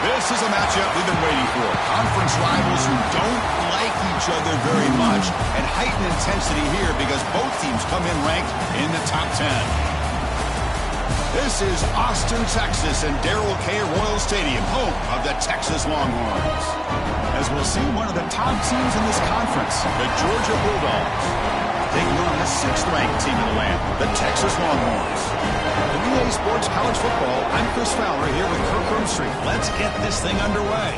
This is a matchup we've been waiting for. Conference rivals who don't like each other very much, and heightened intensity here because both teams come in ranked in the top 10. This is Austin, Texas, and Darrell K. Royal Stadium, home of the Texas Longhorns. As we'll see one of the top teams in this conference, the Georgia Bulldogs, taking on the 6th-ranked team in the land, the Texas Longhorns. The EA Sports College Football, I'm Chris Fowler here with Kirk Roomstreet. Let's get this thing underway.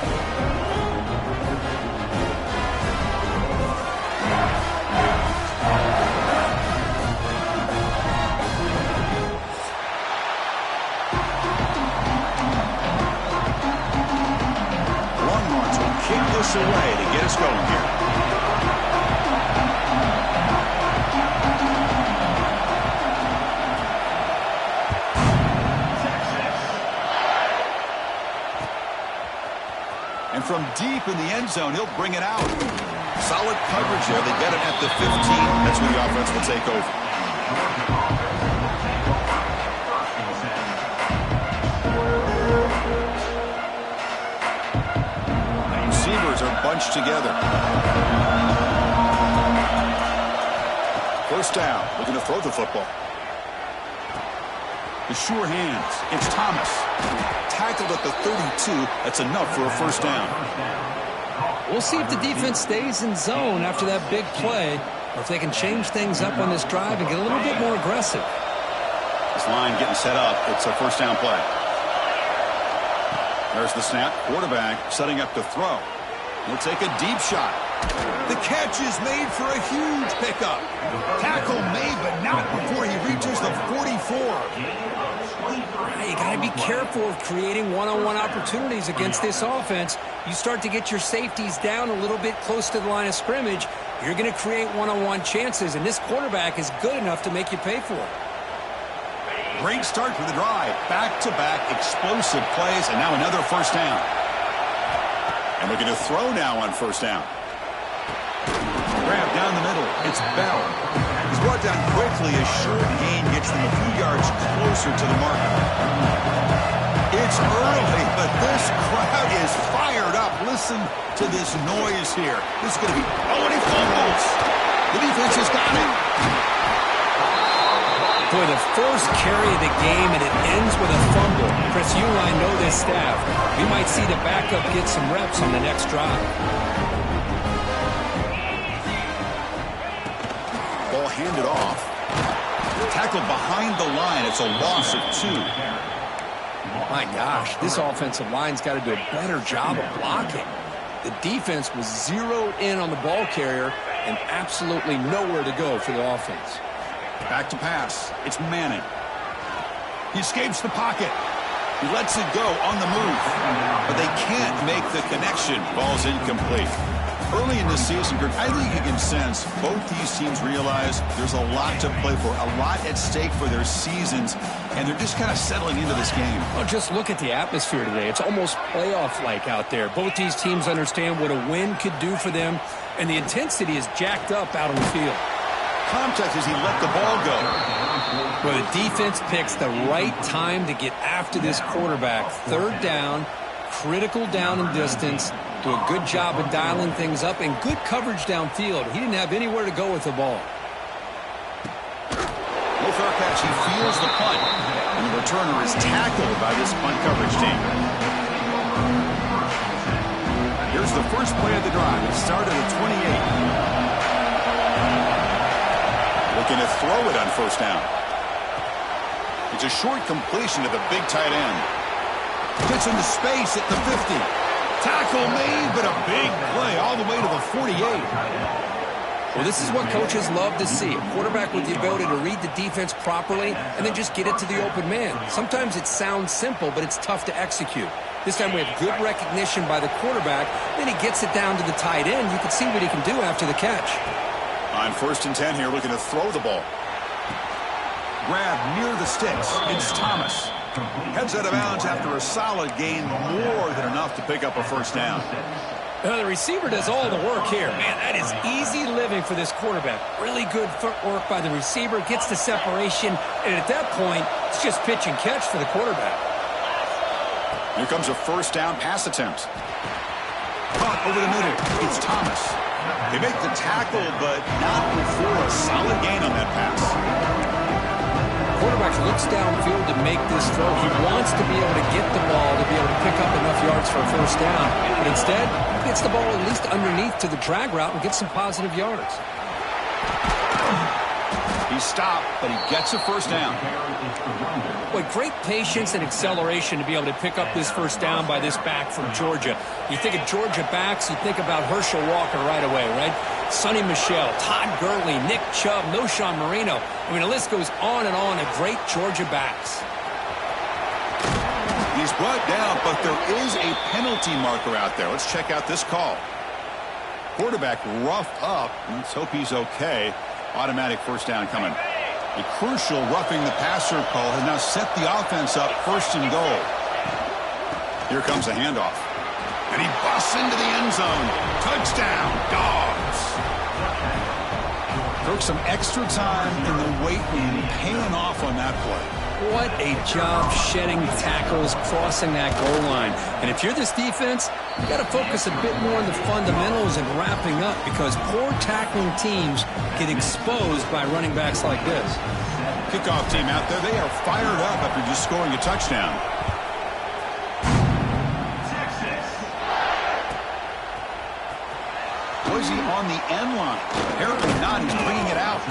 Longhorns will kick this away to get us going here. And from deep in the end zone, he'll bring it out. Solid coverage there. They get it at the 15. That's where the offense will take over. The receivers are bunched together. First down. Looking to throw the football. The sure hands. It's Thomas. Tackled at the 32. That's enough for a first down. We'll see if the defense stays in zone after that big play, or if they can change things up on this drive and get a little bit more aggressive. This line getting set up. It's a first down play. There's the snap. Quarterback setting up to throw. He'll take a deep shot. The catch is made for a huge pickup. Tackle made, but not before he reaches the 44. You got to be careful of creating one-on-one opportunities against this offense. You start to get your safeties down a little bit close to the line of scrimmage, you're going to create one-on-one chances, and this quarterback is good enough to make you pay for it. Great start for the drive. Back-to-back explosive plays, and now another first down. And looking to throw now on first down. Grab down the middle. It's Bell. He's brought down quickly. A short gain gets them a few yards closer to the mark. It's early, but this crowd is fired up. Listen to this noise here. This is going to be... Oh, and he fumbles. The defense has got it. Boy, the first carry of the game, and it ends with a fumble. Chris, you and I know this staff. We might see the backup get some reps on the next drive. Ball handed off. Tackled behind the line. It's a loss of 2. My gosh, this offensive line's got to do a better job of blocking. The defense was zeroed in on the ball carrier and absolutely nowhere to go for the offense. Back to pass. It's Manning. He escapes the pocket. He lets it go on the move. But they can't make the connection. Ball's incomplete. Early in this season, Greg, I think you can sense both these teams realize there's a lot to play for, a lot at stake for their seasons, and they're just kind of settling into this game. Well, just look at the atmosphere today. It's almost playoff-like out there. Both these teams understand what a win could do for them, and the intensity is jacked up out on the field. Contact as he let the ball go. Well, the defense picks the right time to get after this quarterback. Third down, critical down and distance. Do a good job of dialing things up and good coverage downfield. He didn't have anywhere to go with the ball. No fair catch. He feels the punt. And the returner is tackled by this punt coverage team. Here's the first play of the drive. It started at 28. Looking to throw it on first down. It's a short completion to the big tight end. Gets into space at the 50. Tackle made, but a big play all the way to the 48. Well, this is what coaches love to see. A quarterback with the ability to read the defense properly and then just get it to the open man. Sometimes it sounds simple, but it's tough to execute. This time we have good recognition by the quarterback. Then he gets it down to the tight end. You can see what he can do after the catch. On 1st and 10 here, looking to throw the ball. Grab near the sticks. It's Thomas. Heads out of bounds after a solid gain, more than enough to pick up a first down. The receiver does all the work here. Man, that is easy living for this quarterback. Really good footwork by the receiver, gets the separation, and at that point, it's just pitch and catch for the quarterback. Here comes a first down pass attempt. Caught over the middle. It's Thomas. They make the tackle, but not before a solid gain on that pass. Quarterback looks downfield to make this throw. He wants to be able to get the ball to be able to pick up enough yards for a first down. But instead, he gets the ball at least underneath to the drag route and gets some positive yards. He stopped, but he gets a first down. Boy, great patience and acceleration to be able to pick up this first down by this back from Georgia. You think of Georgia backs, you think about Herschel Walker right away, right? Sonny Michel, Todd Gurley, Nick Chubb, Noshawn Marino. I mean, the list goes on and on of great Georgia backs. He's brought down, but there is a penalty marker out there. Let's check out this call. Quarterback roughed up. Let's hope he's okay. Automatic first down coming. A crucial roughing the passer call has now set the offense up first and goal. Here comes a handoff. And he busts into the end zone. Touchdown, Dogs. Took some extra time in the wait room, paying off on that play. What a job shedding tackles, crossing that goal line. And if you're this defense, you got to focus a bit more on the fundamentals and wrapping up, because poor tackling teams get exposed by running backs like this. Kickoff team out there, they are fired up after just scoring a touchdown. Was he on the end line? Apparently not. He's bringing it out.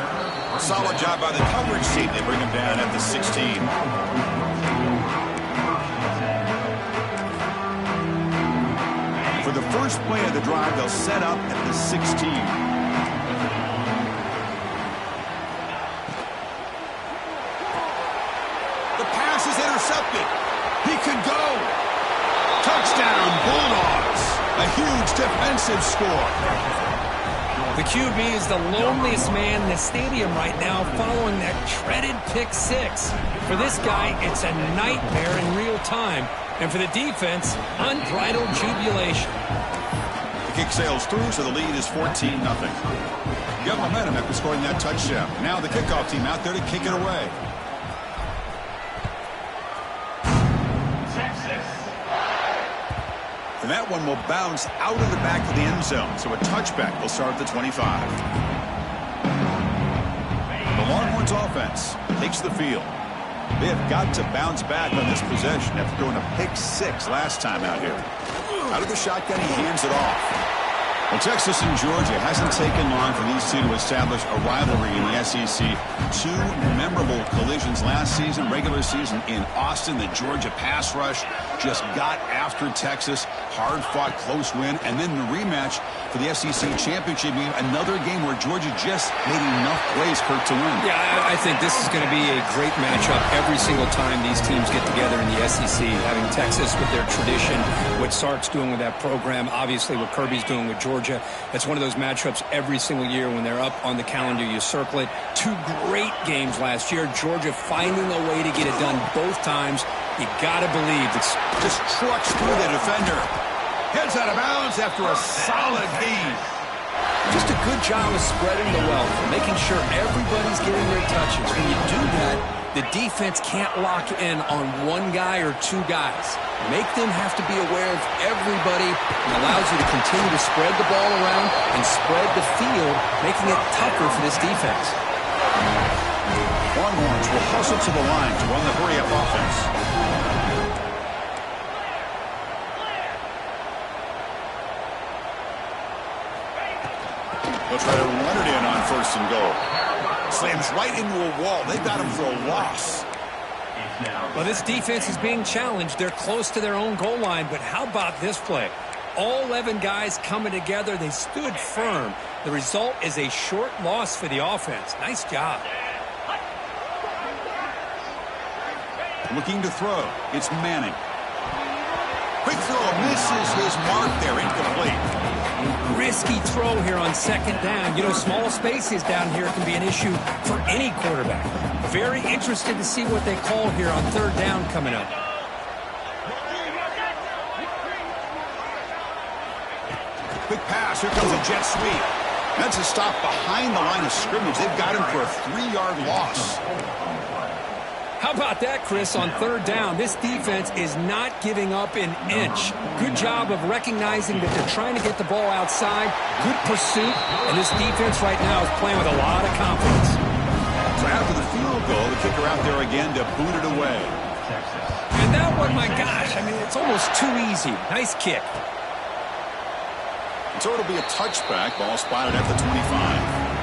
Solid job by the coverage team. They bring him down at the 16. For the first play of the drive, they'll set up at the 16. The pass is intercepted. He could go. Touchdown, Bulldogs. A huge defensive score. The QB is the loneliest man in the stadium right now following that treaded pick six. For this guy, it's a nightmare in real time. And for the defense, unbridled jubilation. The kick sails through, so the lead is 14-0. Got momentum after scoring that touchdown. Now the kickoff team out there to kick it away. And that one will bounce out of the back of the end zone. So a touchback will start at the 25. The Longhorns offense takes the field. They have got to bounce back on this possession after throwing a pick six last time out here. Out of the shotgun, he hands it off. Well, Texas and Georgia hasn't taken long for these two to establish a rivalry in the SEC. Two memorable collisions last season, regular season in Austin. The Georgia pass rush just got after Texas. Hard-fought, close win. And then the rematch for the SEC championship game. Another game where Georgia just made enough plays, Kirk, to win. Yeah, I think this is going to be a great matchup every single time these teams get together in the SEC. Having Texas with their tradition, what Sark's doing with that program, obviously what Kirby's doing with Georgia. It's one of those matchups every single year when they're up on the calendar. You circle it. Two great games last year. Georgia finding a way to get it done both times. You got to believe it's just trucks through the defender. Heads out of bounds after a solid gain. Just a good job of spreading the wealth, making sure everybody's getting their touches. When you do that, the defense can't lock in on one guy or two guys. Make them have to be aware of everybody, and allows you to continue to spread the ball around and spread the field, making it tougher for this defense. Longhorns will hustle to the line to run the hurry-up offense. They'll try to run it in on first and goal. Slams right into a wall. They got him for a loss. Well, this defense is being challenged. They're close to their own goal line, but how about this play? All 11 guys coming together. They stood firm. The result is a short loss for the offense. Nice job. Looking to throw. It's Manning. Quick throw. Misses his mark there. Incomplete. Risky throw here on second down. You know, small spaces down here can be an issue for any quarterback. Very interested to see what they call here on third down coming up. Quick pass. Here comes a jet sweep. That's a stop behind the line of scrimmage. They've got him for a 3-yard loss. How How about that, Chris, on third down? This defense is not giving up an inch. Good job of recognizing that they're trying to get the ball outside. Good pursuit. And this defense right now is playing with a lot of confidence. So after the field goal, the kicker out there again to boot it away. And that one, my gosh, I mean, it's almost too easy. Nice kick. So it'll be a touchback. Ball spotted at the 25.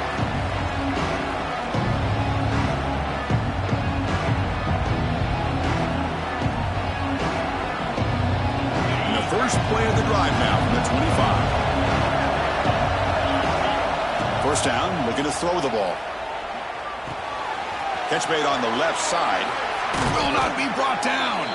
First play of the drive now from the 25. First down, looking to throw the ball. Catch made on the left side. Will not be brought down.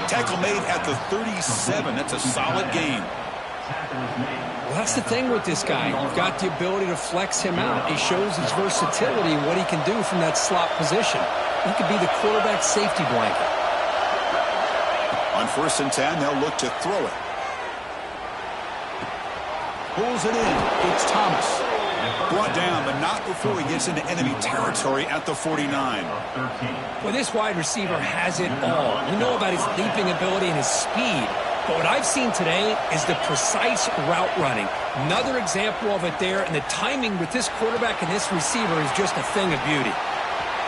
Tackle made at the 37. That's a solid gain. Well, that's the thing with this guy. You've got the ability to flex him out. He shows his versatility and what he can do from that slot position. He could be the quarterback safety blanket. On 1st and 10, they'll look to throw it. Pulls it in. It's Thomas. Brought down, but not before he gets into enemy territory at the 49. Well, this wide receiver has it all. We know about his leaping ability and his speed. But what I've seen today is the precise route running. Another example of it there, and the timing with this quarterback and this receiver is just a thing of beauty.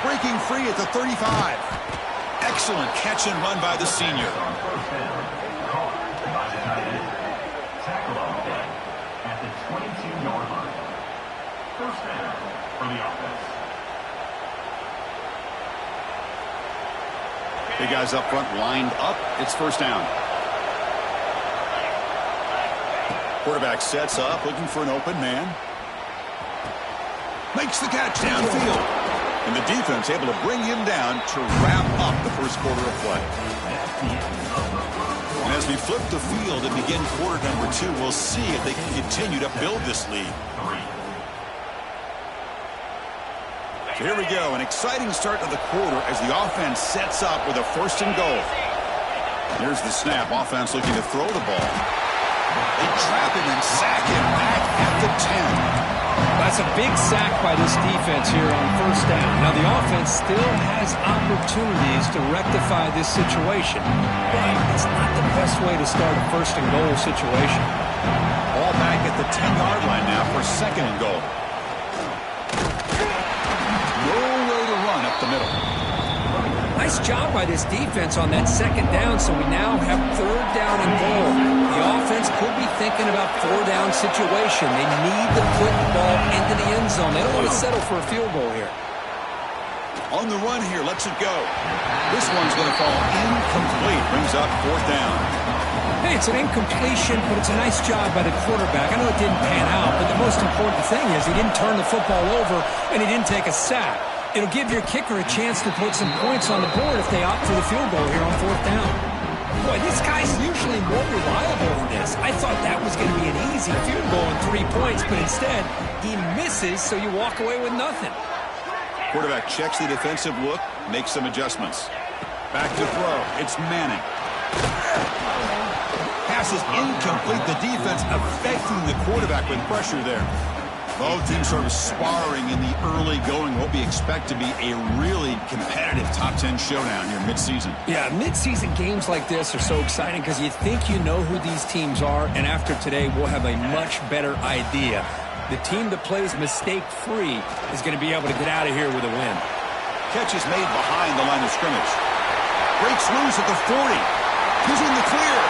Breaking free at the 35. Excellent catch and run by the senior. At the 22-yard line. First down for the offense. Big guys up front lined up. It's first down. Quarterback sets up, looking for an open man. Makes the catch downfield. And the defense able to bring him down to wrap up the first quarter of play. And as we flip the field and begin quarter number 2, we'll see if they can continue to build this lead. So here we go, an exciting start to the quarter as the offense sets up with a 1st and goal. Here's the snap. Offense looking to throw the ball. They trap him and sack him back at the 10. That's a big sack by this defense here on 1st down. Now, the offense still has opportunities to rectify this situation, but it's not the best way to start a 1st and goal situation. Ball back at the 10-yard line now for 2nd and goal. No way to run up the middle. Nice job by this defense on that 2nd down, so we now have 3rd down and goal. The offense could be thinking about 4-down situation. They need to put the ball into the end zone. They don't want to settle for a field goal here. On the run here, lets it go. This one's going to fall incomplete. Brings up 4th down. Hey, it's an incompletion, but it's a nice job by the quarterback. I know it didn't pan out, but the most important thing is he didn't turn the football over and he didn't take a sack. It'll give your kicker a chance to put some points on the board if they opt for the field goal here on 4th down. Boy, this guy's usually more reliable than this. I thought that was going to be an easy field goal and 3 points, but instead he misses, so you walk away with nothing. Quarterback checks the defensive look, makes some adjustments. Back to throw. It's Manning. Pass is incomplete. The defense affecting the quarterback with pressure there. Both teams sort of sparring in the early going, what we expect to be a really competitive top 10 showdown here mid-season. Yeah, mid-season games like this are so exciting because you think you know who these teams are, and after today we'll have a much better idea. The team that plays mistake-free is going to be able to get out of here with a win. Catch is made behind the line of scrimmage. Breaks loose at the 40. He's in the clear.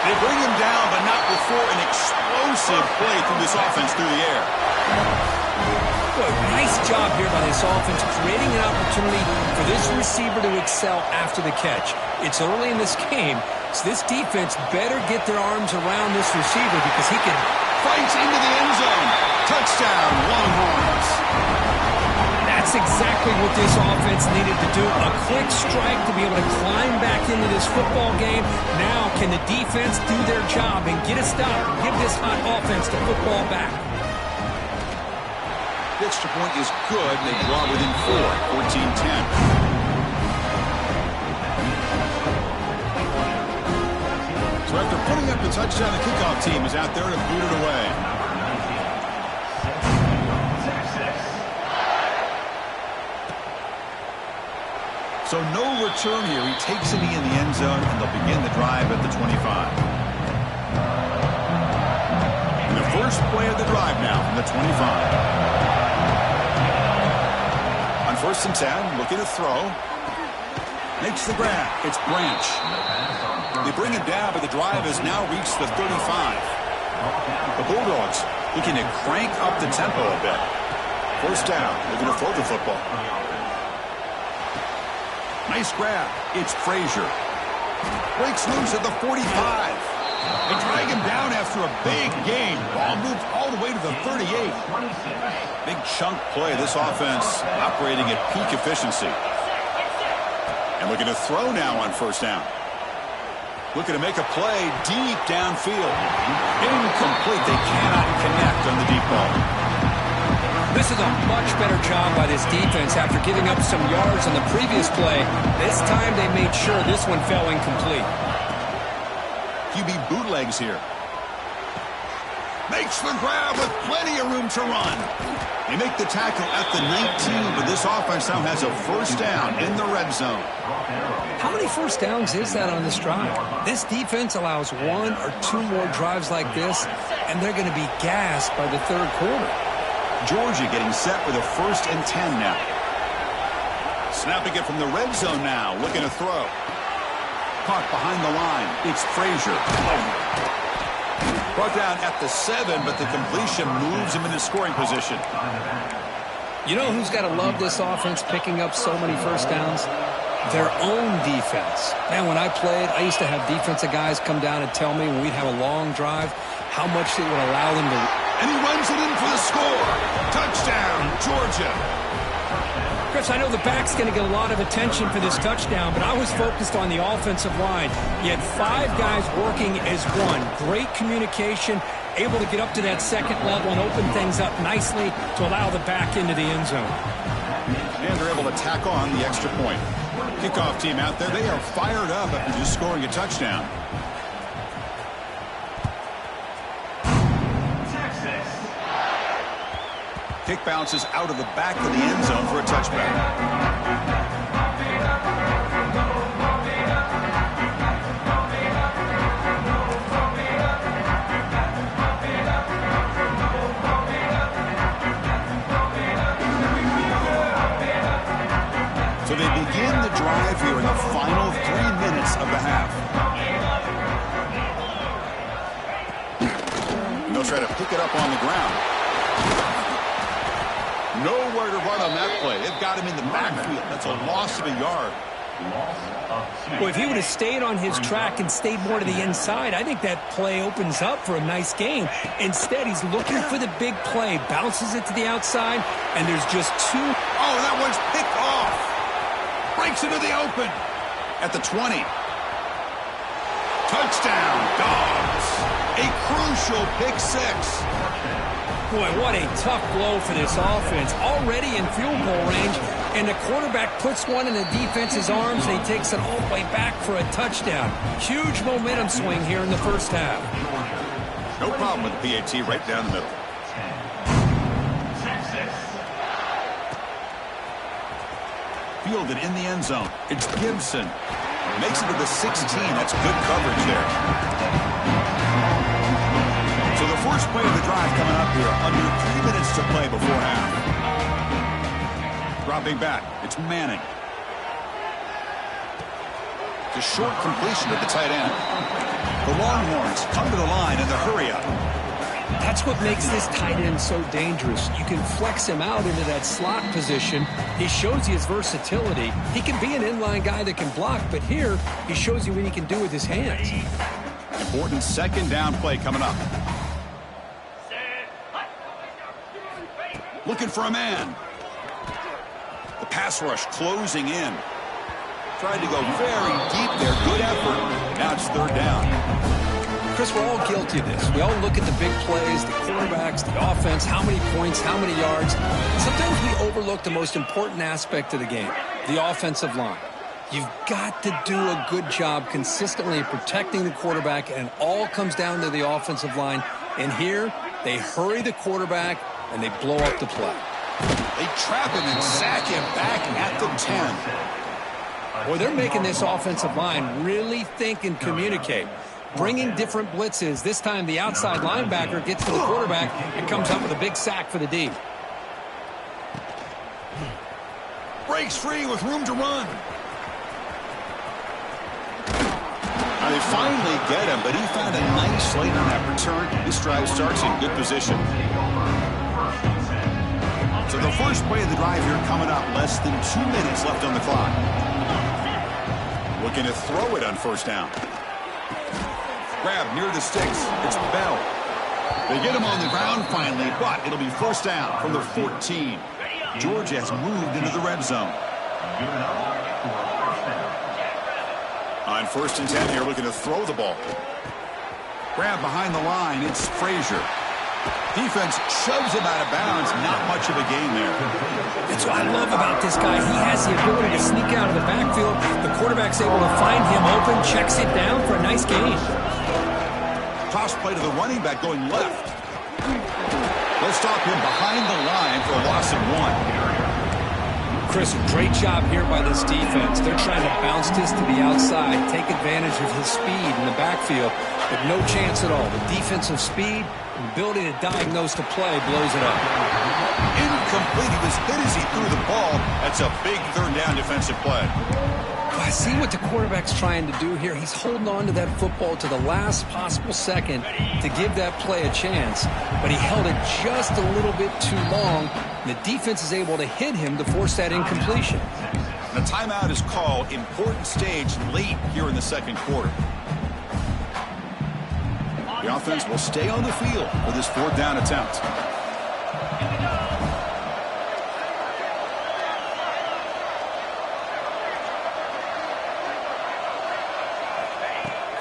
They bring him down, but not before an explosive play through this offense through the air. Boy, nice job here by this offense, creating an opportunity for this receiver to excel after the catch. It's early in this game, so this defense better get their arms around this receiver because he can... Fights into the end zone. Touchdown, Longhorns. That's exactly what this offense needed to do. A quick strike to be able to climb back into this football game. Now, can the defense do their job and get a stop and give this hot offense the football back? The extra point is good. They draw within 4, 14-10. So after putting up the touchdown, the kickoff team is out there to boot it away. So no return here. He takes a knee in the end zone, and they'll begin the drive at the 25. And the first play of the drive now from the 25. On 1st and 10, looking to throw. Makes the grab. It's Branch. They bring him down, but the drive has now reached the 35. The Bulldogs looking to crank up the tempo a bit. 1st down. They're going to throw the football. Nice grab. It's Frazier. Breaks loose at the 45. They drag him down after a big gain. Ball moved all the way to the 38. Big chunk play. This offense operating at peak efficiency. And looking to throw now on 1st down. Looking to make a play deep downfield. Incomplete. They cannot connect on the deep ball. This is a much better job by this defense after giving up some yards on the previous play. This time they made sure this one fell incomplete. QB bootlegs here. Makes the grab with plenty of room to run. They make the tackle at the 19, but this offense now has a 1st down in the red zone. How many 1st downs is that on this drive? This defense allows 1 or 2 more drives like this, and they're going to be gassed by the 3rd quarter. Georgia getting set with a 1st and 10 now. Snapping it from the red zone now, looking to throw. Caught behind the line. It's Frazier. Brought down at the 7, but the completion moves him into scoring position. You know who's got to love this offense picking up so many 1st downs? Their own defense. Man, when I played, I used to have defensive guys come down and tell me when we'd have a long drive how much it would allow them to... And he runs it in for the score. Touchdown, Georgia. Chris, I know the back's going to get a lot of attention for this touchdown, but I was focused on the offensive line. You had 5 guys working as one. Great communication, able to get up to that 2nd level and open things up nicely to allow the back into the end zone. And they're able to tack on the extra point. Kickoff team out there, they are fired up after just scoring a touchdown. Kick bounces out of the back of the end zone for a touchback. So they begin the drive here in the final 3 minutes of the half. And they'll try to pick it up on the ground. Nowhere to run on that play. They've got him in the backfield. That's a loss of a yard. Well, if he would have stayed on his track and stayed more to the inside, I think that play opens up for a nice game. Instead, he's looking for the big play, bounces it to the outside, and there's just 2. Oh, that one's picked off. Breaks into the open at the 20. Touchdown, Dogs. A crucial pick 6. Boy, what a tough blow for this offense. Already in field goal range, and the quarterback puts one in the defense's arms, and he takes it all the way back for a touchdown. Huge momentum swing here in the 1st half. No problem with the PAT right down the middle. Fielded in the end zone. It's Gibson. Makes it to the 16. That's good coverage there. So the first play of the drive coming up here. Under 3 minutes to play before half. Dropping back. It's Manning. The short completion at the tight end. The Longhorns come to the line in the hurry-up. That's what makes this tight end so dangerous. You can flex him out into that slot position. He shows you his versatility. He can be an inline guy that can block, but here he shows you what he can do with his hands. Important 2nd down play coming up. Looking for a man. The pass rush closing in. Tried to go very deep there. Good effort. Now it's 3rd down. Chris, we're all guilty of this. We all look at the big plays, the quarterbacks, the offense, how many points, how many yards. Sometimes we overlook the most important aspect of the game, the offensive line. You've got to do a good job consistently protecting the quarterback, and it all comes down to the offensive line. And here, they hurry the quarterback, and they blow up the play. They trap him and sack him back at the 10. Well, they're making this offensive line really think and communicate. Bringing different blitzes. This time the outside linebacker gets to the quarterback and comes up with a big sack for the D. Breaks free with room to run. Now they finally get him, but he found a nice lane on that return. This drive starts in good position. So the first play of the drive here coming up. Less than 2 minutes left on the clock. Looking to throw it on first down. Grab near the sticks. It's Bell. They get him on the ground finally, but it'll be first down from the 14. Georgia has moved into the red zone. On 1st and 10 here, looking to throw the ball. Grab behind the line. It's Frazier. Defense shoves him out of bounds. Not much of a gain there. That's what I love about this guy. He has the ability to sneak out of the backfield. The quarterback's able to find him open, checks it down for a nice gain. Toss play to the running back going left. They'll stop him behind the line for a loss of 1. Chris, great job here by this defense. They're trying to bounce this to the outside, take advantage of his speed in the backfield, but no chance at all. The defensive speed and ability to diagnose the play blows it up. Incomplete. He was hit as he threw the ball. That's a big third down defensive play. I see what the quarterback's trying to do here. He's holding on to that football to the last possible second to give that play a chance, but he held it just a little bit too long. The defense is able to hit him to force that incompletion. The timeout is called. Important stage late here in the second quarter. The offense will stay on the field for this 4th down attempt.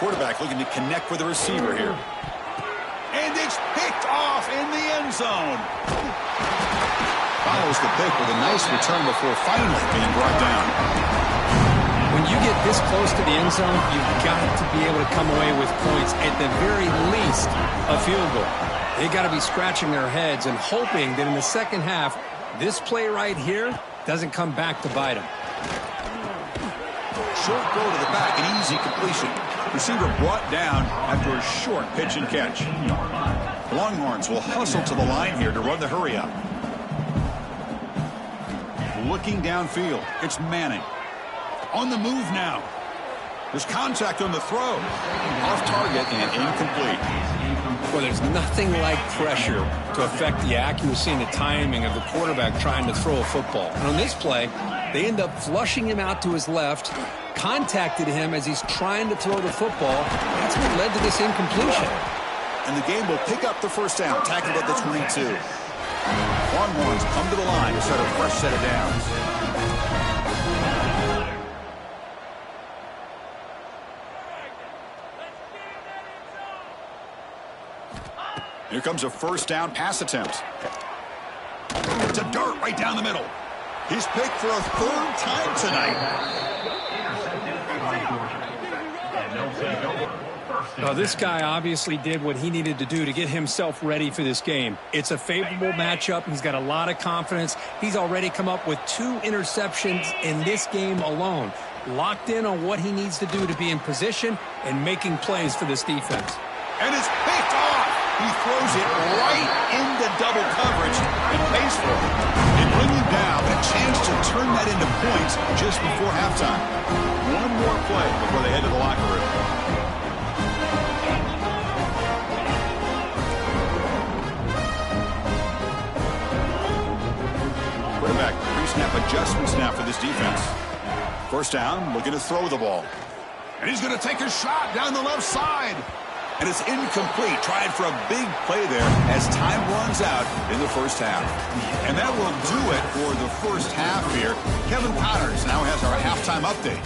Quarterback looking to connect with the receiver here. And it's picked off in the end zone. Follows the pick with a nice return before finally being brought down. When you get this close to the end zone, you've got to be able to come away with points, at the very least a field goal. They got to be scratching their heads and hoping that in the second half, this play right here doesn't come back to bite them. Short throw to the back, an easy completion. Receiver brought down after a short pitch and catch. Longhorns will hustle to the line here to run the hurry up. Looking downfield, it's Manning. On the move now. There's contact on the throw. Off target and incomplete. Well, there's nothing like pressure to affect the accuracy and the timing of the quarterback trying to throw a football. And on this play, they end up flushing him out to his left, contacted him as he's trying to throw the football. That's what led to this incompletion. And the game will pick up the first down, tackled at the 22. Longhorns come to the line to start a fresh set of downs. Here comes a first down pass attempt. To dirt right down the middle. He's picked for a 3rd time tonight. Now, this guy obviously did what he needed to do to get himself ready for this game. It's a favorable matchup. He's got a lot of confidence. He's already come up with 2 interceptions in this game alone. Locked in on what he needs to do to be in position and making plays for this defense. And it's picked off. He throws it right into double coverage and pays for it. They bring him down, but a chance to turn that into points just before halftime. One more play before they head to the locker room. Quarterback pre-snap adjustments now for this defense. First down, looking to throw the ball. And he's going to take a shot down the left side. And it's incomplete. Tried for a big play there as time runs out in the first half. And that will do it for the first half here. Kevin Powers now has our halftime update.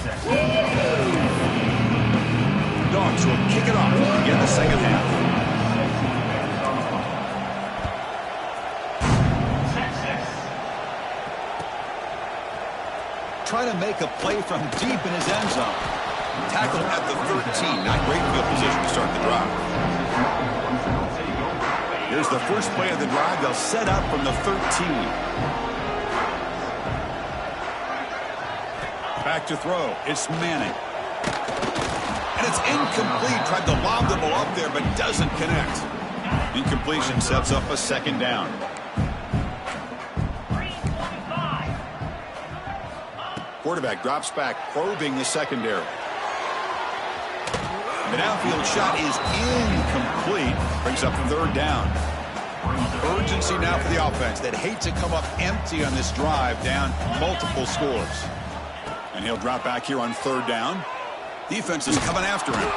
Dogs will kick it off to begin the second half. Try to make a play from deep in his end zone. Tackled at the 13. Not great field position to start the drive. Here's the first play of the drive. They'll set up from the 13. back to throw. It's Manning. And it's incomplete. Tried to lob the ball up there, but doesn't connect. Incompletion sets up a second down. Quarterback drops back, probing the secondary. The downfield shot is incomplete. Brings up third down. Urgency now for the offense that hate to come up empty on this drive, down multiple scores. And he'll drop back here on third down. Defense is coming after him.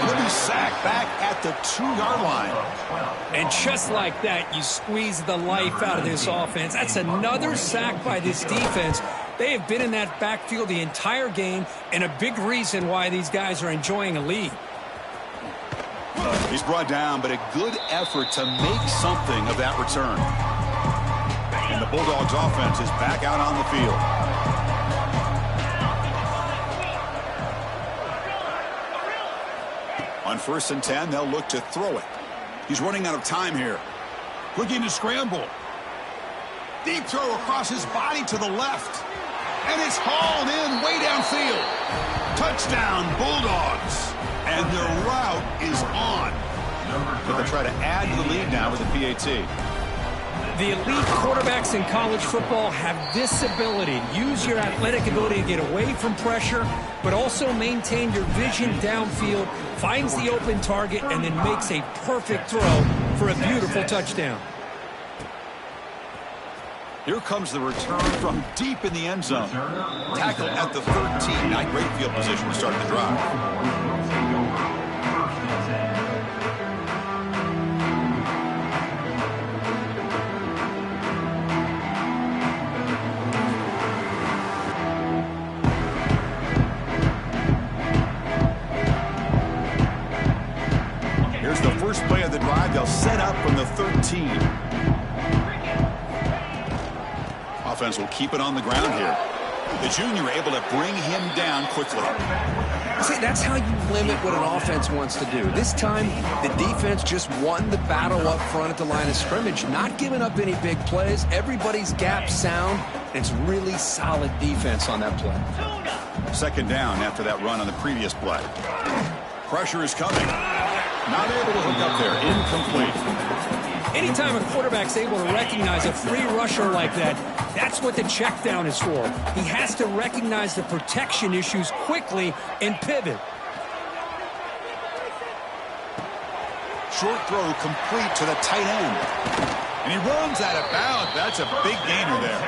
He'll be sacked back at the 2-yard line. And just like that, you squeeze the life out of this offense. That's another sack by this defense. They have been in that backfield the entire game, and a big reason why these guys are enjoying a lead. He's brought down, but a good effort to make something of that return. And the Bulldogs offense is back out on the field. On 1st and 10, they'll look to throw it. He's running out of time here. Looking to scramble. Deep throw across his body to the left. And it's hauled in way downfield. Touchdown, Bulldogs. And their route is on. But they'll try to add to the lead now with the PAT. The elite quarterbacks in college football have this ability. Use your athletic ability to get away from pressure, but also maintain your vision downfield, finds the open target, and then makes a perfect throw for a beautiful touchdown. Here comes the return from deep in the end zone. Tackle at the 13. Not great field position to start the drive. Here's the first play of the drive. They'll set up from the 13. Offense will keep it on the ground here. The junior able to bring him down quickly. See, that's how you limit what an offense wants to do. This time, the defense just won the battle up front at the line of scrimmage, not giving up any big plays. Everybody's gap sound. It's really solid defense on that play. Second down after that run on the previous play. Pressure is coming. Not able to hook up there. Incomplete. Anytime a quarterback's able to recognize a free rusher like that, that's what the check down is for. He has to recognize the protection issues quickly and pivot. Short throw complete to the tight end. And he runs out of bounds. That's a big gainer there.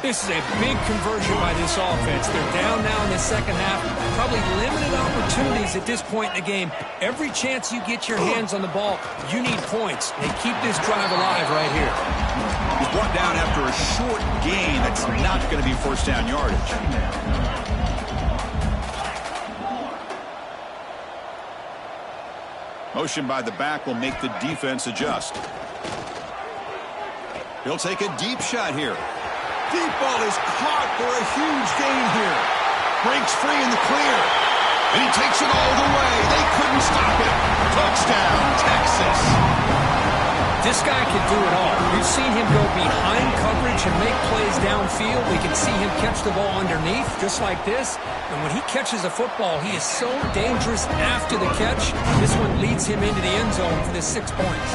This is a big conversion by this offense. They're down now in the second half. Probably limited opportunities at this point in the game. Every chance you get your hands on the ball, you need points. They keep this drive alive right here. He's brought down after a short gain. That's not going to be first down yardage. Motion by the back will make the defense adjust. He'll take a deep shot here. Deep ball is caught for a huge gain here. Breaks free in the clear. And he takes it all the way. They couldn't stop it. Touchdown, Texas. This guy can do it all. We've seen him go behind coverage and make plays downfield. We can see him catch the ball underneath, just like this. And when he catches a football, he is so dangerous after the catch. This one leads him into the end zone for the 6 points.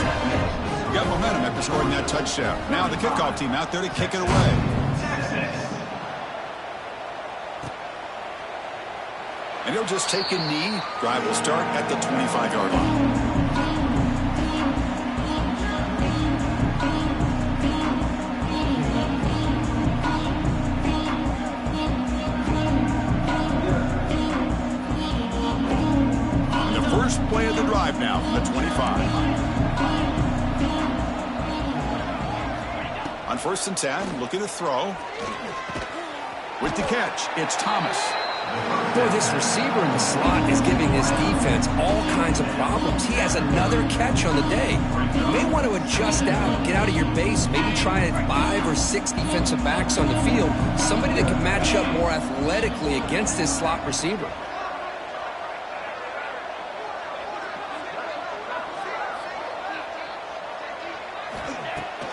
Got momentum after scoring that touchdown. Now the kickoff team out there to kick it away. And he'll just take a knee. Drive will start at the 25-yard line. And the first play of the drive now from the 25. On 1st and 10, looking to throw. With the catch, it's Thomas. Boy, this receiver in the slot is giving this defense all kinds of problems. He has another catch on the day. You may want to adjust out, get out of your base, maybe try 5 or 6 defensive backs on the field, somebody that can match up more athletically against this slot receiver.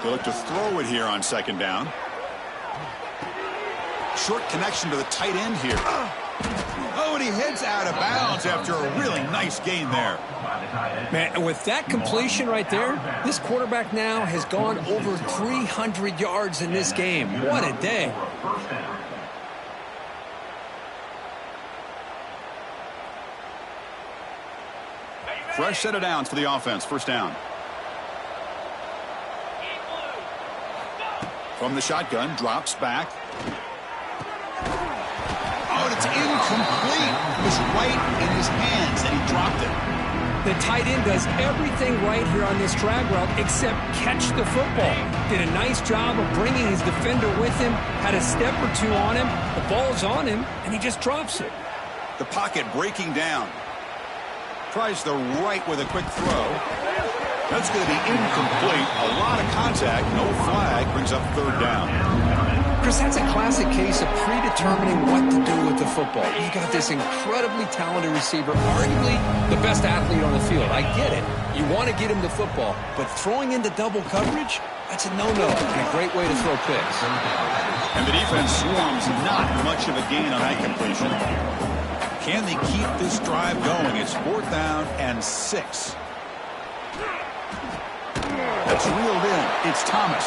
They look to throw it here on second down. Short connection to the tight end here. Oh, and he heads out of bounds after a really nice gain there. Man, and with that completion right there, this quarterback now has gone over 300 yards in this game. What a day. Fresh set of downs for the offense. First down. From the shotgun, drops back. Oh, and it's incomplete. It was right in his hands, and he dropped it. The tight end does everything right here on this drag route except catch the football. Did a nice job of bringing his defender with him, had a step or two on him, the ball's on him, and he just drops it. The pocket breaking down. Tries the right with a quick throw. That's going to be incomplete. A lot of contact, no flag, brings up third down. Chris, that's a classic case of predetermining what to do with the football. You've got this incredibly talented receiver, arguably the best athlete on the field. I get it. You want to get him the football, but throwing into double coverage, that's a no-no and a great way to throw picks. And the defense swarms, not much of a gain on that completion. Can they keep this drive going? It's 4th down and 6. That's reeled in. It's Thomas.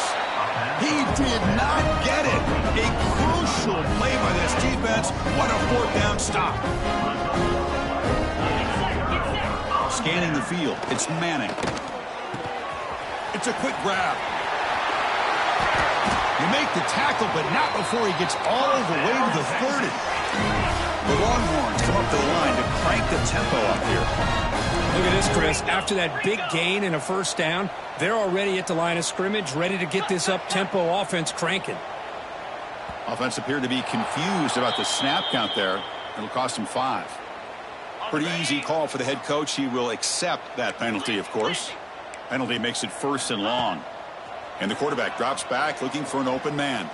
He did not get it. A crucial play by this defense. What a 4th down stop. Scanning the field. It's Manning. It's a quick grab. You make the tackle, but not before he gets all the way to the 30. The Longhorns come up to the line to crank the tempo up here. Look at this, Chris. After that big gain and a first down, they're already at the line of scrimmage, ready to get this up-tempo offense cranking. Offense appeared to be confused about the snap count there. It'll cost him 5. Pretty easy call for the head coach. He will accept that penalty, of course. Penalty makes it 1st and long. And the quarterback drops back, looking for an open man.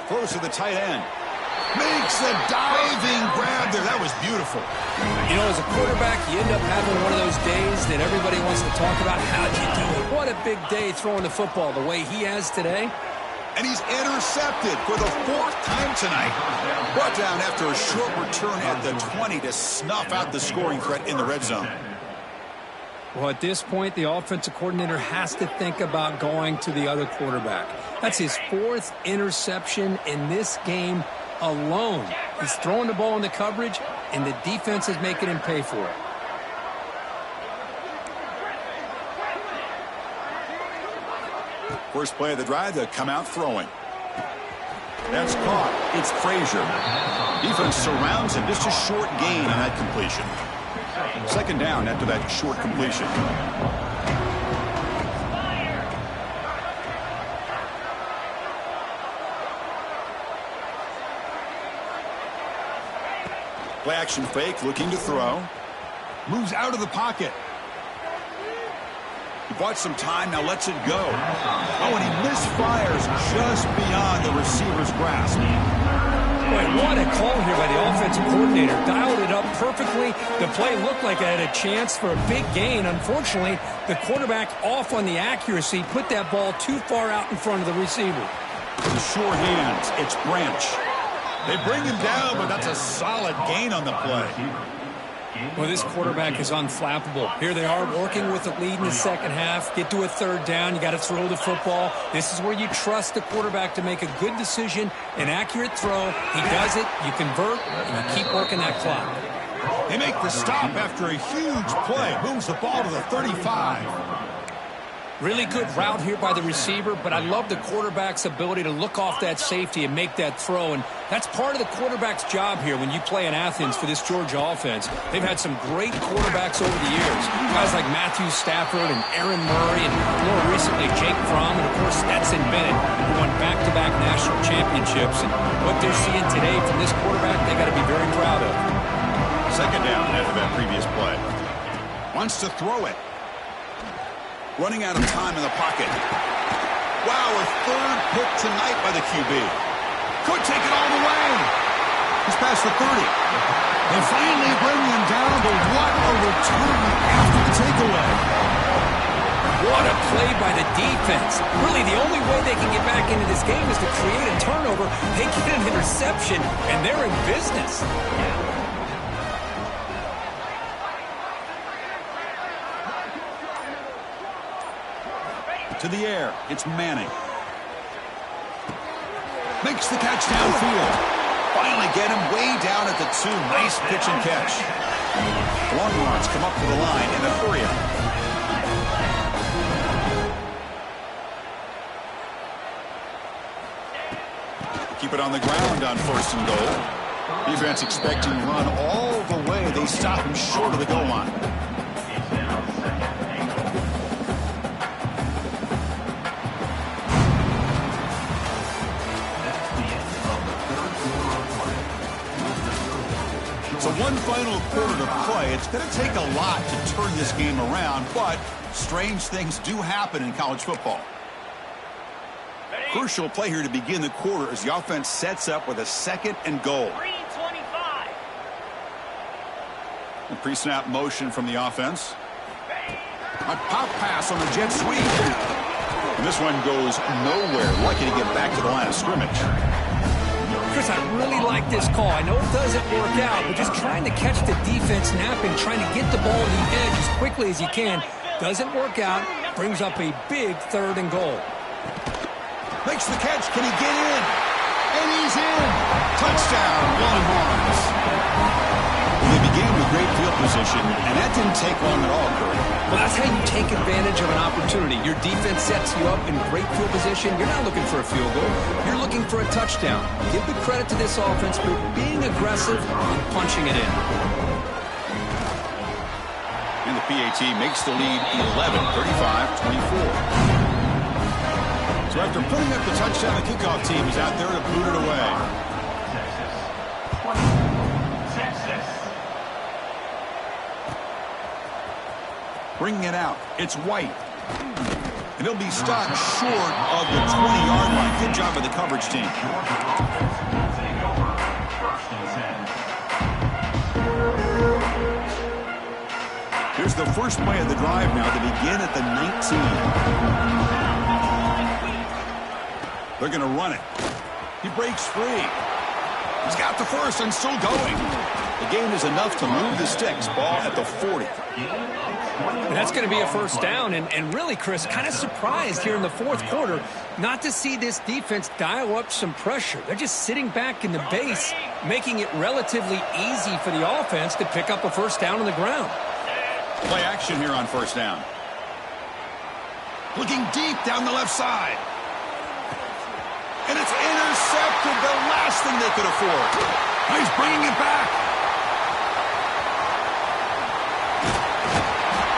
Throws to the tight end. Makes a diving grab there. That was beautiful. You know, as a quarterback, you end up having one of those days that everybody wants to talk about. How'd you do it? What a big day throwing the football the way he has today. And he's intercepted for the 4th time tonight. Brought down after a short return at the 20 to snuff out the scoring threat in the red zone. Well, at this point, the offensive coordinator has to think about going to the other quarterback. That's his 4th interception in this game alone. He's throwing the ball in the coverage, and the defense is making him pay for it. First play of the drive, they'll come out throwing. That's caught. It's Frazier. Defense surrounds him. Just a short gain on that completion. 2nd down after that short completion. Play action fake, looking to throw. Moves out of the pocket. He bought some time, now lets it go. Oh, and he misfires just beyond the receiver's grasp. Boy, what a call here by the offensive coordinator. Dialed it up perfectly. The play looked like it had a chance for a big gain. Unfortunately, the quarterback off on the accuracy, put that ball too far out in front of the receiver. With sure hands, it's Branch. They bring him down, but that's a solid gain on the play. Well, this quarterback is unflappable. Here they are working with the lead in the second half. Get to a 3rd down. You got to throw the football. This is where you trust the quarterback to make a good decision, an accurate throw. He does it. You convert, and you keep working that clock. They make the stop after a huge play. Moves the ball to the 35. Really good route here by the receiver, but I love the quarterback's ability to look off that safety and make that throw. And that's part of the quarterback's job here when you play in Athens for this Georgia offense. They've had some great quarterbacks over the years. Guys like Matthew Stafford and Aaron Murray and more recently Jake Fromm and, of course, Stetson Bennett, who won back-to-back national championships. And what they're seeing today from this quarterback, they got to be very proud of. 2nd down after that previous play. Wants to throw it. Running out of time in the pocket. Wow, a 3rd pick tonight by the QB. Could take it all the way. He's past the 30. They finally bring him down, but what a return after the takeaway. What a play by the defense. Really, the only way they can get back into this game is to create a turnover. They get an interception, and they're in business. To the air, it's Manning. Makes the catch downfield. Finally get him way down at the 2. Nice pitch and catch. Longhorns come up to the line in a hurry up. Keep it on the ground on 1st and goal. Defense expecting to run all the way. They stop him short of the goal line. So one final quarter to play. It's going to take a lot to turn this game around, but strange things do happen in college football. Crucial play here to begin the quarter as the offense sets up with a 2nd and goal. 3:25. A pre-snap motion from the offense. A pop pass on the jet sweep. And this one goes nowhere. Lucky to get back to the line of scrimmage. Chris, I really like this call. I know it doesn't work out, but just trying to catch the defense napping, trying to get the ball to the edge as quickly as you can. Doesn't work out. Brings up a big 3rd and goal. Makes the catch. Can he get in? And he's in. Touchdown, Longhorns. Well, they began with great field position, and that didn't take long at all, Curry. Well, that's how you take advantage of an opportunity. Your defense sets you up in great field position. You're not looking for a field goal. You're looking for a touchdown. Give the credit to this offense for being aggressive and punching it in. And the PAT makes the lead 11, 35-24. So after putting up the touchdown, the kickoff team is out there to boot it away. Bringing it out, it's White. And he'll be stopped short of the 20-yard line. Good job by the coverage team. Here's the first play of the drive now to begin at the 19. They're going to run it. He breaks free. He's got the first and still going. The gain is enough to move the sticks. Ball at the 40. And that's going to be a 1st down. And really, Chris, kind of surprised here in the 4th quarter not to see this defense dial up some pressure. They're just sitting back in the base, making it relatively easy for the offense to pick up a 1st down on the ground. Play action here on 1st down. Looking deep down the left side. And it's intercepted, the last thing they could afford. He's bringing it back.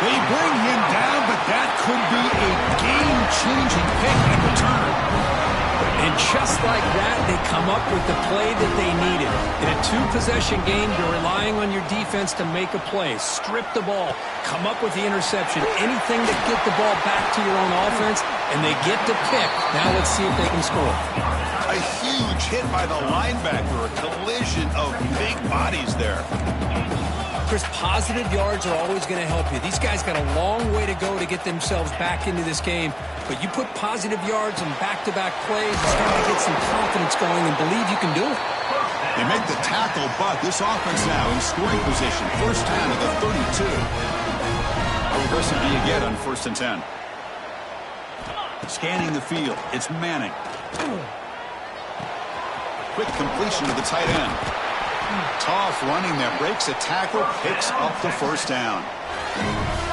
They bring him down, but that could be a game-changing pick in return. And just like that, they come up with the play that they needed. In a 2-possession game, you're relying on your defense to make a play, strip the ball, come up with the interception, anything to get the ball back to your own offense, and they get the pick. Now let's see if they can score. A huge hit by the linebacker, a collision of big bodies there. Chris, positive yards are always going to help you. These guys got a long way to go to get themselves back into this game, but you put positive yards and back-to-back plays, it's going to get some confidence going and believe you can do it. They make the tackle, but this offense now in scoring position. 1st down at the 32. How aggressive do you get on 1st and 10? Scanning the field, it's Manning. Quick completion to the tight end. Tough running there, breaks a tackle, picks up the 1st down.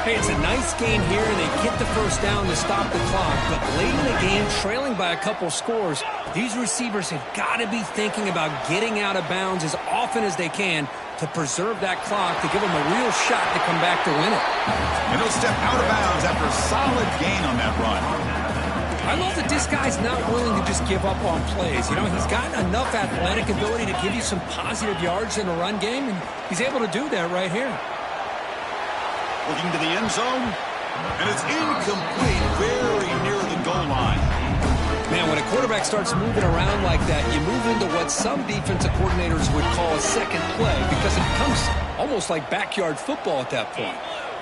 Hey, it's a nice game here, and they get the 1st down to stop the clock. But late in the game, trailing by a couple scores, these receivers have got to be thinking about getting out of bounds as often as they can to preserve that clock, to give them a real shot to come back to win it. And he'll step out of bounds after a solid gain on that run. I love that this guy's not willing to just give up on plays. You know, he's got enough athletic ability to give you some positive yards in the run game, and he's able to do that right here. Looking to the end zone, and it's incomplete, very near the goal line. Man, when a quarterback starts moving around like that, you move into what some defensive coordinators would call a second play because it becomes almost like backyard football at that point.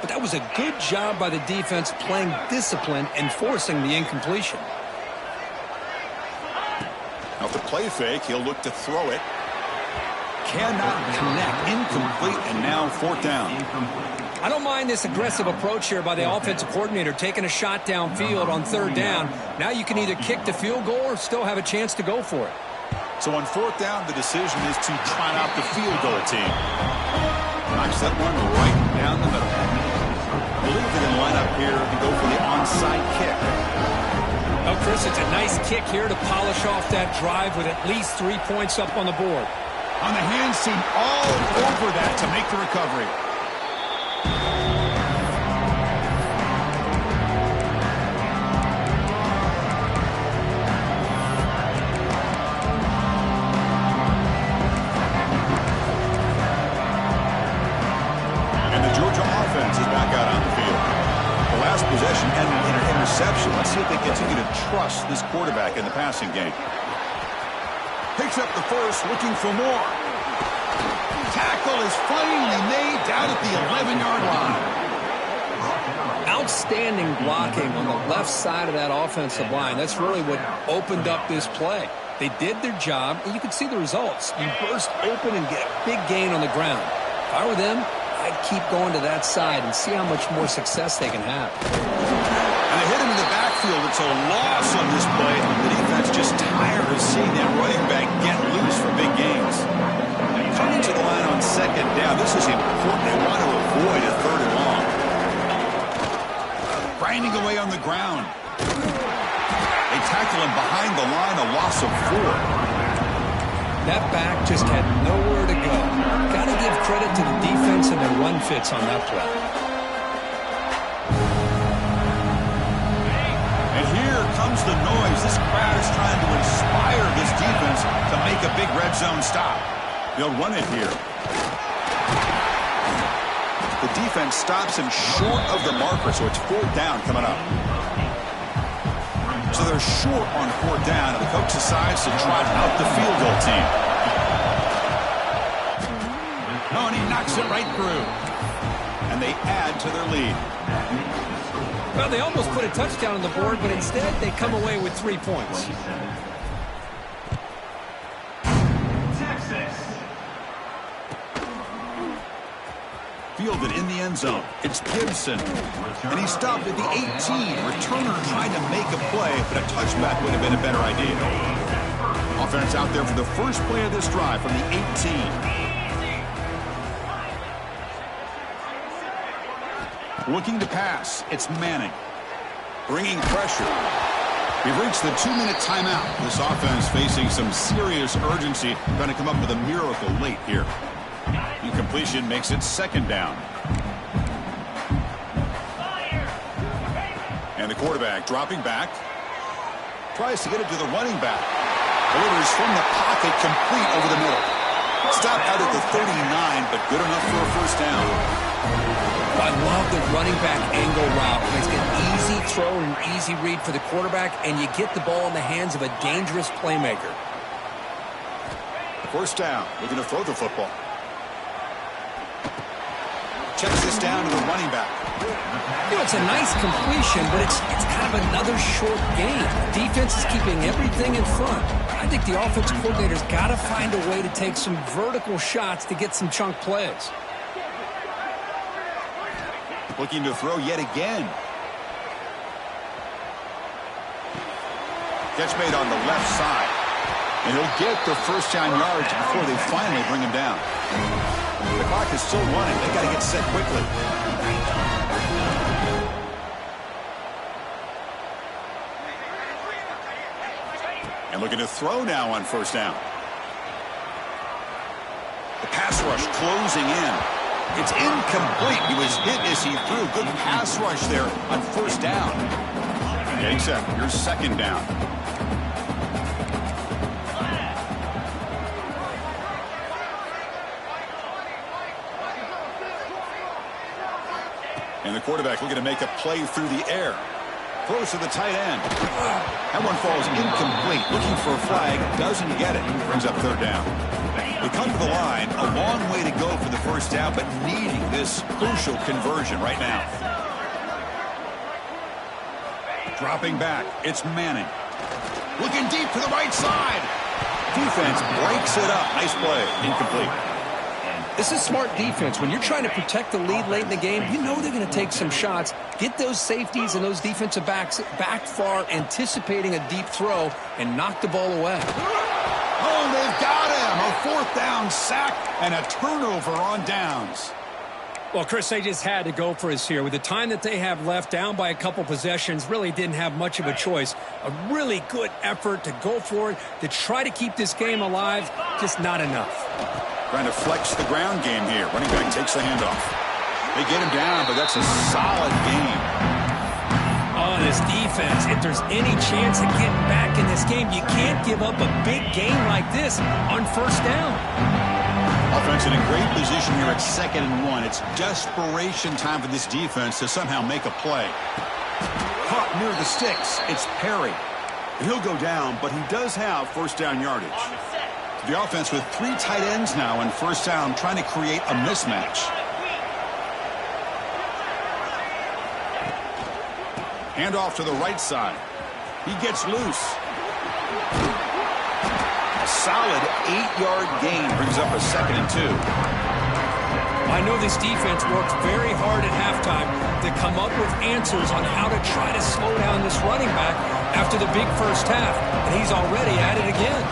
but that was a good job by the defense playing discipline and forcing the incompletion. Now the play fake, he'll look to throw it. Cannot connect, incomplete, and now 4th down. I don't mind this aggressive approach here by the offensive coordinator, taking a shot downfield on 3rd down. Now you can either kick the field goal or still have a chance to go for it. So on 4th down, the decision is to try out the field goal team. Knocks that one right down the middle. I believe they're going to line up here to go for the onside kick. Well, Chris, it's a nice kick here to polish off that drive with at least 3 points up on the board. On the hands team, all over that to make the recovery. And the Georgia offense is back out on the field. The last possession ended in an interception. Let's see if they continue to trust this quarterback in the passing game. Picks up the first, looking for more. Tackle is finally made down at the 11-yard line. Outstanding blocking on the left side of that offensive line. That's really what opened up this play. They did their job, and you can see the results. You burst open and get a big gain on the ground. If I were them, I'd keep going to that side and see how much more success they can have. And they hit him in the backfield. It's a loss on this play. The defense just tired of seeing that running back get loose for big gains. Coming to the line on 2nd down. This is important. They want to avoid a 3rd and long. Grinding away on the ground. They tackle him behind the line, a loss of 4. That back just had nowhere to go. Got to give credit to the defense and their run fits on that play. And here comes the noise. This crowd is trying to inspire this defense to make a big red zone stop. They'll run it here. The defense stops him short of the marker, so it's 4th down coming up. So they're short on 4th down, and the coach decides to trot out the field goal team. Oh, and he knocks it right through. And they add to their lead. Well, they almost put a touchdown on the board, but instead they come away with 3 points. Fielded in the end zone. It's Gibson. And he stopped at the 18. Returner trying to make a play, but a touchback would have been a better idea. Offense out there for the first play of this drive from the 18. Looking to pass. It's Manning. Bringing pressure. We've reached the 2-minute timeout. This offense facing some serious urgency, trying to come up with a miracle late here. Incompletion makes it 2nd down. And the quarterback dropping back. Tries to get it to the running back. Delivers from the pocket, complete over the middle. Stop out at the 39, but good enough for a 1st down. I love the running back angle route. It's an easy throw and an easy read for the quarterback, and you get the ball in the hands of a dangerous playmaker. 1st down. Looking to throw the football. Checks this down to the running back. You know, it's a nice completion, but it's kind of another short game. The defense is keeping everything in front. I think the offensive coordinator's got to find a way to take some vertical shots to get some chunk plays. Looking to throw yet again. Catch made on the left side. And he'll get the 1st down yards before they finally bring him down. The clock is still running. They got to get set quickly. And looking to throw now on 1st down. The pass rush closing in. It's incomplete. He was hit as he threw. Good pass rush there on 1st down. Getting set. Here's 2nd down. And the quarterback looking to make a play through the air. Throws to the tight end. That one falls incomplete. Looking for a flag. Doesn't get it. Brings up 3rd down. They come to the line, a long way to go for the first down, but needing this crucial conversion right now. Dropping back, it's Manning. Looking deep to the right side. Defense breaks it up. Nice play. Incomplete. This is smart defense. When you're trying to protect the lead late in the game, you know they're going to take some shots. Get those safeties and those defensive backs back far, anticipating a deep throw, and knock the ball away. Oh, they've got him. A fourth down sack and a turnover on downs. Well, Chris, they just had to go for us here. With the time that they have left, down by a couple possessions, really didn't have much of a choice. A really good effort to go for it, to try to keep this game alive, just not enough. Trying to flex the ground game here. Running back takes the handoff. They get him down, but that's a solid game. Oh, this defense, if there's any chance of getting back in this game, you can't give up a big game like this on first down. Offense in a great position here at 2nd and 1. It's desperation time for this defense to somehow make a play. Caught near the sticks. It's Perry. He'll go down, but he does have first down yardage. The offense with 3 tight ends now on first down, trying to create a mismatch. Handoff to the right side. He gets loose. A solid 8-yard gain brings up a 2nd and 2. I know this defense worked very hard at halftime to come up with answers on how to try to slow down this running back after the big first half, and he's already at it again.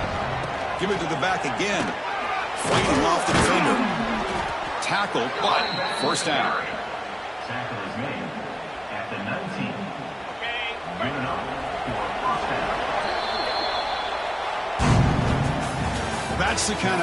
Give it to the back again. Fighting off the defender. Tackle, but first down. Tackle is made at the 19. Bringing up for first down. That's the kind of